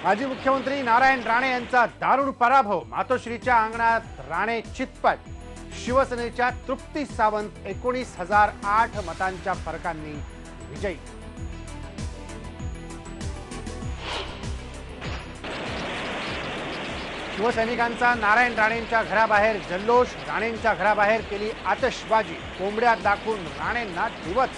माजी मुख्यमंत्री नारायण राणे यांचा दारुण पराभव। मातोश्रीच्या अंगणात राणे चितपट। शिवसेनेच्या तृप्ती सावंत 19,008 मतांच्या फरकांनी विजयी। शिवसैनिकांचा नारायण राणेंच्या घराबाहेर जल्लोष। राणेंच्या घराबाहेर केली आतषबाजी। कोंबड्या दाखवून राणेंना डिवच।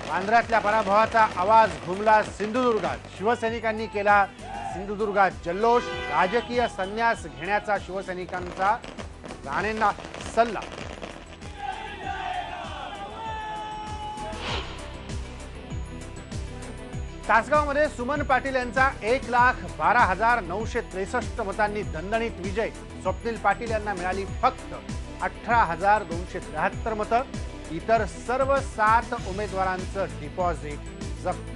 वांद्र्यातल्या पराभवाचा आवाज घुमला सिंधुदुर्गात। शिवसैनिकांनी केला सिंधुदुर्गात जल्लोष। राजकीय संन्यास घेण्याचा शिवसैनिकांचा राणेंना सल्ला। तासगावमध्ये सुमन पाटील यांचा 1,12,963 मतांनी दणदणीत विजय। स्वप्नील पाटील यांना मिळाली फक्त 18,273 मतं। इतर सर्व 7 उमेदवारांचं डिपॉझिट जप्त।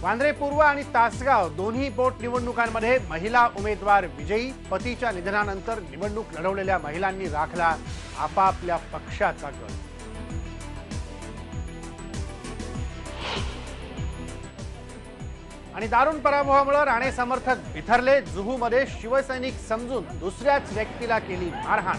वांद्रे पूर्व आणि तासगाव दोन्ही पोटनिवडणुकांमध्ये महिला उमेदवार विजयी। पतीच्या निधनानंतर निवडणूक लढवलेल्या महिलांनी राखला आपापल्या पक्षाचा गड। आणि दारुण पराभवामुळे राणे समर्थक बिथरले। जुहूमध्ये शिवसैनिक समजून दुसऱ्याच व्यक्तीला केली मारहाण।